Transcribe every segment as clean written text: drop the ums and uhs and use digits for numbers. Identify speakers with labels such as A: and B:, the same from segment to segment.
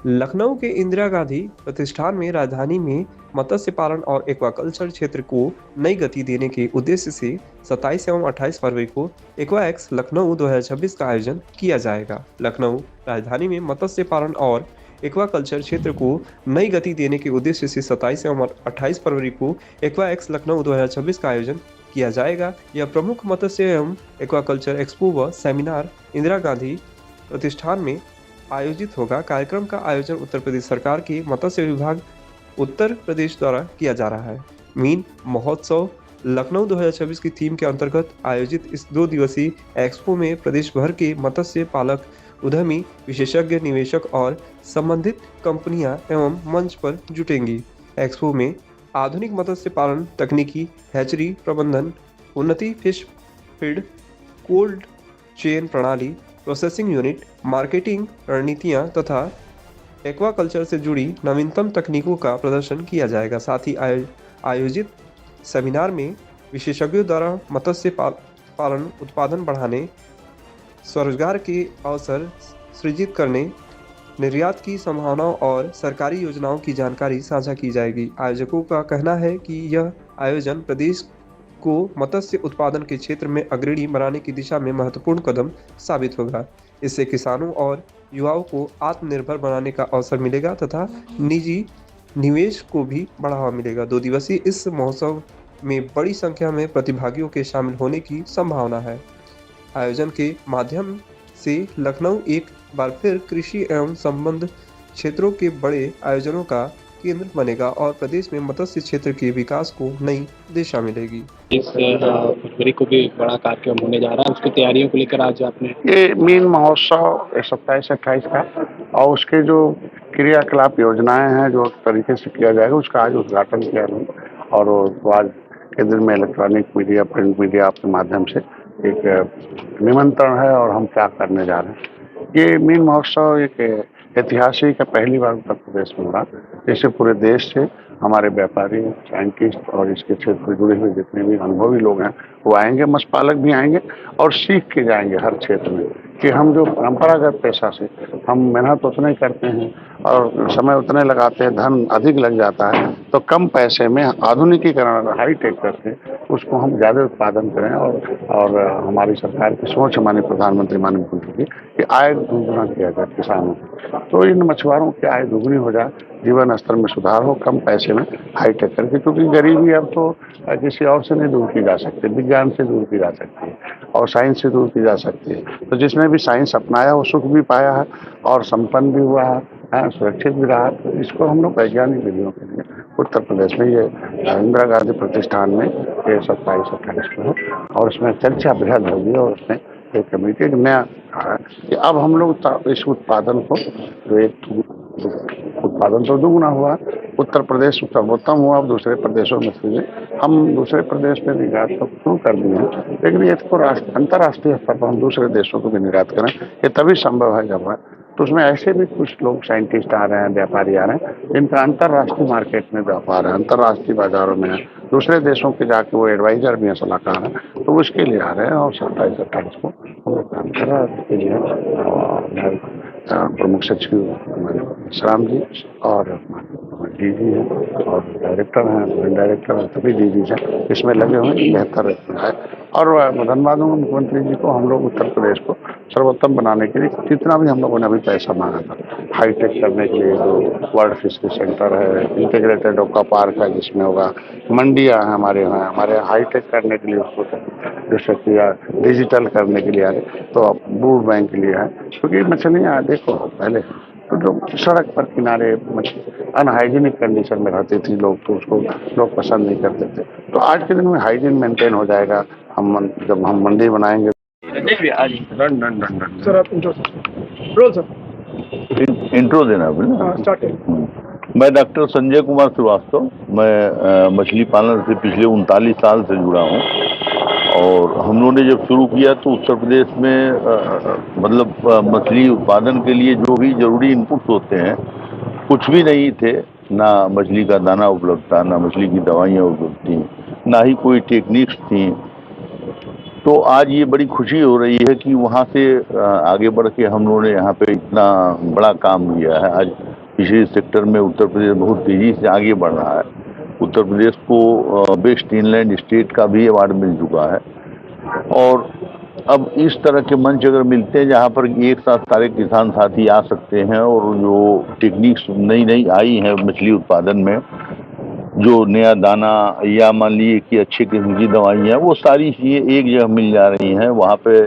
A: लखनऊ के इंदिरा गांधी प्रतिष्ठान में राजधानी में मत्स्य पालन और एक्वाकल्चर क्षेत्र को नई गति देने के उद्देश्य से 27 एवं 28 फरवरी को एक्वा एक्स लखनऊ 2026 का आयोजन किया जाएगा। लखनऊ राजधानी में मत्स्य पालन और एक्वाकल्चर क्षेत्र को नई गति देने के उद्देश्य से 27 एवं 28 फरवरी को एक्वा एक्स लखनऊ 2026 का आयोजन किया जाएगा। यह प्रमुख मत्स्य एवं एक्वाकल्चर एक्सपो व सेमिनार इंदिरा गांधी प्रतिष्ठान में आयोजित होगा। कार्यक्रम का आयोजन उत्तर प्रदेश सरकार के मत्स्य विभाग उत्तर प्रदेश द्वारा किया जा रहा है। मीन महोत्सव लखनऊ 2026 की थीम के अंतर्गत आयोजित इस 2 दिवसीय एक्सपो में प्रदेश भर के मत्स्य पालक, उद्यमी, विशेषज्ञ, निवेशक और संबंधित कंपनियां एवं मंच पर जुटेंगी। एक्सपो में आधुनिक मत्स्य पालन तकनीकी, हैचरी प्रबंधन, उन्नति, फिश फीड, कोल्ड चेन प्रणाली, प्रोसेसिंग यूनिट, मार्केटिंग रणनीतियां तथा एक्वाकल्चर से जुड़ी नवीनतम तकनीकों का प्रदर्शन किया जाएगा। साथ ही आयोजित सेमिनार में विशेषज्ञों द्वारा मत्स्य पालन उत्पादन बढ़ाने, स्वरोजगार के अवसर सृजित करने, निर्यात की संभावनाओं और सरकारी योजनाओं की जानकारी साझा की जाएगी। आयोजकों का कहना है कि यह आयोजन प्रदेश को मत्स्य उत्पादन के क्षेत्र में अग्रणी बनाने की दिशा में महत्वपूर्ण कदम साबित होगा। इससे किसानों और युवाओं को आत्मनिर्भर बनाने का अवसर मिलेगा तथा निजी निवेश को भी बढ़ावा मिलेगा। 2 दिवसीय इस महोत्सव में बड़ी संख्या में प्रतिभागियों के शामिल होने की संभावना है। आयोजन के माध्यम से लखनऊ एक बार फिर कृषि एवं संबद्ध क्षेत्रों के बड़े आयोजनों का केंद्र बनेगा और प्रदेश में मत्स्य क्षेत्र के विकास को नई दिशा मिलेगी।
B: इस फरवरी को भी बड़ा कार्यक्रम होने जा रहा है, उसकी तैयारियों को लेकर आज आपने
C: ये मीन महोत्सव 27-28 का और उसके जो क्रियाकलाप योजनाएं हैं जो तरीके से किया जाएगा उसका आज उद्घाटन किया गया और वो आज के दिन में इलेक्ट्रॉनिक मीडिया, प्रिंट मीडिया के माध्यम से एक निमंत्रण है और हम क्या करने जा रहे हैं। ये मीन महोत्सव एक ऐतिहासिक है, पहली बार उत्तर प्रदेश में हो रहा। जैसे पूरे देश से हमारे व्यापारी, साइंटिस्ट और इसके क्षेत्र से जुड़े हुए जितने भी अनुभवी लोग हैं वो आएंगे, मत्स्य पालक भी आएंगे और सीख के जाएंगे हर क्षेत्र में कि हम जो परंपरागत पेशा से हम मेहनत उतना ही करते हैं और समय उतने लगाते हैं, धन अधिक लग जाता है, तो कम पैसे में आधुनिकीकरण हाई टेक करके उसको हम ज़्यादा उत्पादन करें और हमारी सरकार की सोच, माननीय प्रधानमंत्री, माननीय मुख्यमंत्री की कि आय दोगुना किया जाए किसानों की, तो इन मछुआरों की आय दोगुनी हो जाए, जीवन स्तर में सुधार हो, कम पैसे में हाई टेक करके, क्योंकि गरीबी अब तो किसी और से नहीं दूर की जा सकती, विज्ञान से दूर की जा सकती है और साइंस से दूर की जा सकती है। तो जिसने भी साइंस अपनाया वो सुख भी पाया है और संपन्न भी हुआ है, सुरक्षित भी रहा। तो इसको हम लोग वैज्ञानिक विधियों के लिए उत्तर प्रदेश में ये इंदिरा गांधी प्रतिष्ठान में ये 27-28 को है और उसमें चर्चा बृहद होगी और उसमें एक कमेटी एक नया कि अब हम लोग इस उत्पादन को जो एक उत्पादन तो दुगुना हुआ, उत्तर प्रदेश सर्वोत्तम हुआ, अब दूसरे प्रदेशों में से हम दूसरे प्रदेश में निर्यात तो शुरू कर दिए हैं, लेकिन ये तो अंतर्राष्ट्रीय स्तर पर हम दूसरे देशों को भी निर्यात करें, ये तभी संभव है जब तो उसमें ऐसे भी कुछ लोग साइंटिस्ट आ रहे हैं, व्यापारी आ रहे हैं, जिनका अंतर्राष्ट्रीय मार्केट में व्यापार है, अंतर्राष्ट्रीय बाजारों में है, दूसरे देशों के जाके वो एडवाइजर भी हैं, सलाहकार हैं, तो उसके लिए आ रहे हैं और 27-28 को हम लोग काम कर रहे हैं। इसके लिए प्रमुख सचिव श्राम जी और डीजी हैं और डायरेक्टर हैं, डायरेक्टर हैं, सभी डीजी हैं इसमें लगे हुए हैं, बेहतर है और धन्यवाद दूंगा मुख्यमंत्री जी को। हम लोग उत्तर प्रदेश को सर्वोत्तम बनाने के लिए जितना भी हम लोगों ने अभी पैसा मांगा था, हाईटेक करने के लिए जो वर्ल्ड फिशरी सेंटर है, इंटीग्रेटेड एक्वा पार्क है जिसमें होगा, मंडियाँ हैं हमारे यहाँ हाईटेक करने के लिए उसको जैसे किया, डिजिटल करने के लिए आ रहे, तो अब फूड बैंक के लिए है, क्योंकि मछलियाँ देखो पहले तो जो सड़क पर किनारे अनहाइजीनिक कंडीशन में रहती थी लोग, तो उसको लोग पसंद नहीं करते थे, तो आज के दिन में हाइजीन मेंटेन हो जाएगा। जब हम मंडी बनाएंगे
D: सर आप
E: इंट्रो देना मैं डॉक्टर संजय कुमार श्रीवास्तव, मैं मछली पालन से पिछले 39 साल से जुड़ा हूँ और हम लोगों ने जब शुरू किया तो उत्तर प्रदेश में मछली उत्पादन के लिए जो भी जरूरी इनपुट्स होते हैं कुछ भी नहीं थे, ना मछली का दाना उपलब्ध था, ना मछली की दवाइयाँ उपलब्ध थी, ना ही कोई टेक्निक्स थी। तो आज ये बड़ी खुशी हो रही है कि वहाँ से आगे बढ़ के हम लोगों ने यहाँ पे इतना बड़ा काम किया है। आज फिशरीज सेक्टर में उत्तर प्रदेश बहुत तेजी से आगे बढ़ रहा है। उत्तर प्रदेश को बेस्ट इनलैंड स्टेट का भी अवार्ड मिल चुका है। और अब इस तरह के मंच अगर मिलते हैं जहाँ पर एक साथ सारे किसान साथी आ सकते हैं और जो टेक्निक्स नई नई आई है मछली उत्पादन में, जो नया दाना या मान लीजिए कि अच्छे किस्म की दवाइयाँ, वो सारी चीज़ें एक जगह मिल जा रही हैं। वहाँ पे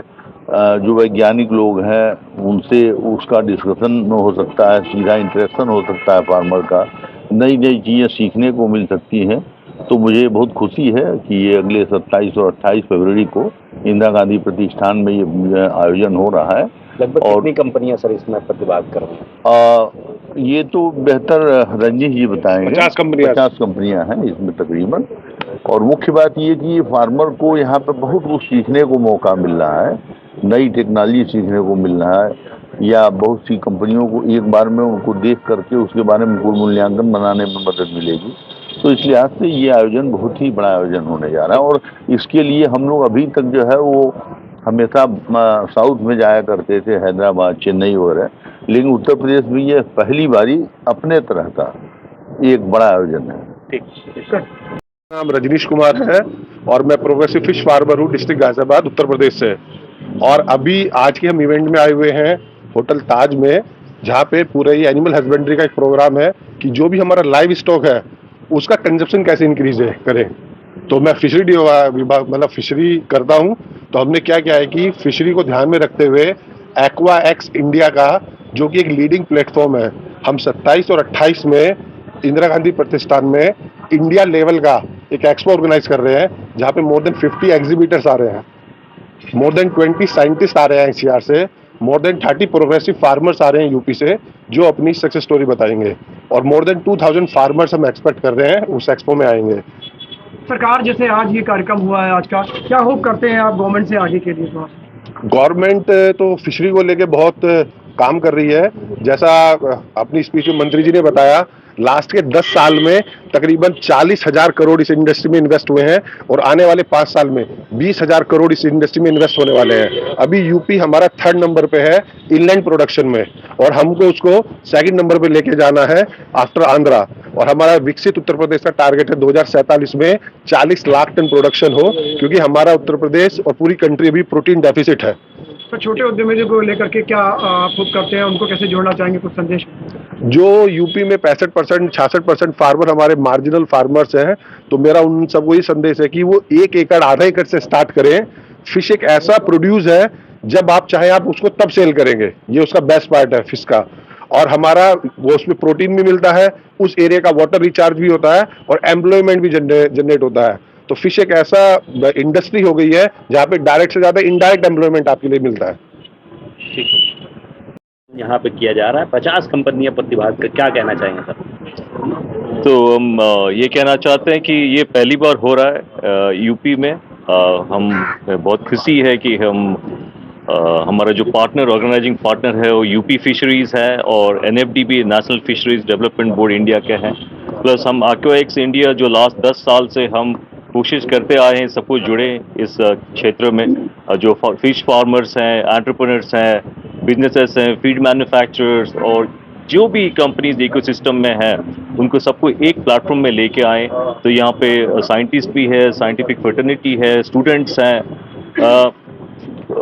E: जो वैज्ञानिक लोग हैं उनसे उसका डिस्कशन हो सकता है, सीधा इंटरेक्शन हो सकता है फार्मर का, नई नई चीज़ें सीखने को मिल सकती हैं। तो मुझे बहुत खुशी है कि ये अगले 27 और 28 फरवरी को इंदिरा गांधी प्रतिष्ठान में ये आयोजन हो रहा है।
B: लगभग
E: और
B: कितनी कंपनियां सर इसमें प्रतिभाग कर रही हैं?
E: ये तो बेहतर रंजीत जी बताएंगे।
B: 50
E: कंपनियां हैं इसमें तकरीबन। और मुख्य बात ये कि फार्मर को यहाँ पे बहुत कुछ सीखने को मौका मिल रहा है, नई टेक्नोलॉजी सीखने को मिल रहा है, या बहुत सी कंपनियों को एक बार में उनको देख करके उसके बारे में कोई मूल्यांकन बनाने में मदद मिलेगी। तो इस लिहाज से ये आयोजन बहुत ही बड़ा आयोजन होने जा रहा है। और इसके लिए हम लोग अभी तक जो है वो हमेशा साउथ में जाया करते थे, हैदराबाद, चेन्नई वगैरह, लेकिन उत्तर प्रदेश में ये पहली बारी अपने तरह का एक बड़ा आयोजन है।
B: ठीक।
D: नाम रजनीश कुमार है और मैं प्रोग्रेसिव फिश फार्मर हूँ, डिस्ट्रिक्ट गाजियाबाद, उत्तर प्रदेश से। और अभी आज के हम इवेंट में आए हुए हैं होटल ताज में, जहाँ पे पूरे ये एनिमल हस्बेंड्री का एक प्रोग्राम है कि जो भी हमारा लाइव स्टॉक है उसका कंजप्शन कैसे इंक्रीज करें। तो मैं फिशरी विभाग मतलब फिशरी करता हूँ। तो हमने क्या किया है कि फिशरी को ध्यान में रखते हुए एक्वा एक्स इंडिया का, जो कि एक लीडिंग प्लेटफॉर्म है, हम 27 और 28 में इंदिरा गांधी प्रतिष्ठान में इंडिया लेवल का एक एक्सपो ऑर्गेनाइज कर रहे हैं, जहाँ पे मोर देन 50 एग्जीबिटर्स आ रहे हैं, मोर देन 20 साइंटिस्ट आ रहे हैं एनसीआर से, मोर देन 30 प्रोग्रेसिव फार्मर्स आ रहे हैं यूपी से, जो अपनी सक्सेस स्टोरी बताएंगे। और मोर देन 2000 फार्मर्स हम एक्सपेक्ट कर रहे हैं उस एक्सपो में आएंगे।
F: सरकार जैसे आज ये कार्यक्रम हुआ है आज का, क्या होप करते हैं आप गवर्नमेंट से आगे के लिए?
D: गवर्नमेंट तो फिशरी को लेके बहुत काम कर रही है। जैसा अपनी स्पीच में मंत्री जी ने बताया, लास्ट के 10 साल में तकरीबन 40,000 करोड़ इस इंडस्ट्री में इन्वेस्ट हुए हैं और आने वाले 5 साल में 20,000 करोड़ इस इंडस्ट्री में इन्वेस्ट होने वाले हैं। अभी यूपी हमारा 3rd नंबर पे है इनलैंड प्रोडक्शन में, और हमको उसको 2nd नंबर पे लेके जाना है आफ्टर आंध्रा। और हमारा विकसित उत्तर प्रदेश का टारगेट है 2047 में 40 लाख टन प्रोडक्शन हो, क्योंकि हमारा उत्तर प्रदेश और पूरी कंट्री अभी प्रोटीन डेफिसिट है।
F: तो छोटे उद्यमियों को लेकर के क्या आप होप करते हैं, उनको कैसे जोड़ना चाहेंगे, कुछ संदेश?
D: जो यूपी में 65% 66% फार्मर हमारे मार्जिनल फार्मर्स हैं, तो मेरा उन सबको ये संदेश है कि वो 1 एकड़ आधा एकड़ से स्टार्ट करें। फिश एक ऐसा प्रोड्यूस है, जब आप चाहे आप उसको तब सेल करेंगे, ये उसका बेस्ट पार्ट है फिश का। और हमारा वो उसमें प्रोटीन भी मिलता है, उस एरिया का वाटर रिचार्ज भी होता है और एम्प्लॉयमेंट भी जनरेट होता है। तो फिश एक ऐसा इंडस्ट्री हो गई है जहाँ पे डायरेक्ट से ज्यादा इनडायरेक्ट एम्प्लॉयमेंट आपके लिए मिलता है।
G: यहाँ पे किया जा रहा है, 50 कंपनियां प्रतिभाग कर, क्या कहना चाहेंगे सर?
H: तो हम ये कहना चाहते हैं कि ये पहली बार हो रहा है यूपी में। हम बहुत खुशी है कि हमारा जो पार्टनर, ऑर्गेनाइजिंग पार्टनर है वो यूपी फिशरीज है और NFDB national fisheries development board India के हैं। प्लस हम एक्वाएक्स इंडिया जो लास्ट 10 साल से हम कोशिश करते आए हैं सबको जुड़े इस क्षेत्र में, जो फिश फार्मर्स हैं, एंटरप्रेन्योर्स हैं, बिजनेसेस हैं, फीड मैन्युफैक्चरर्स और जो भी कंपनीज इकोसिस्टम में हैं, उनको सबको एक प्लेटफॉर्म में लेके आए। तो यहाँ पे साइंटिस्ट भी है, साइंटिफिक फ्रेटर्निटी है, स्टूडेंट्स हैं,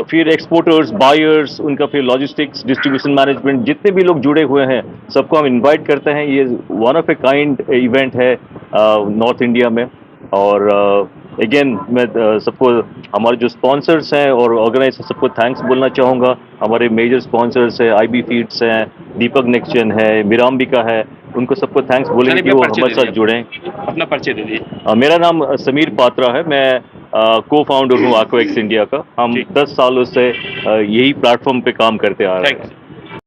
H: फिर एक्सपोर्टर्स, बायर्स, उनका फिर लॉजिस्टिक्स, डिस्ट्रीब्यूशन मैनेजमेंट, जितने भी लोग जुड़े हुए हैं सबको हम इनवाइट करते हैं। ये one of a kind event है नॉर्थ इंडिया में। और अगेन मैं सबको, हमारे जो स्पॉन्सर्स हैं और ऑर्गेनाइजर, सबको थैंक्स बोलना चाहूँगा। हमारे मेजर स्पॉन्सर्स हैं, IB फीड्स हैं, दीपक नेक्सचन है, मिराम्बिका है, उनको सबको थैंक्स बोलेंगे कि वो हमारे साथ जुड़ें।
G: अपना परिचय दे दीजिए।
H: मेरा नाम समीर पात्रा है, मैं को-फाउंडर हूँ एक्वाएक्स इंडिया का। हम 10 सालों से यही प्लेटफॉर्म पे काम करते आ रहे हैं।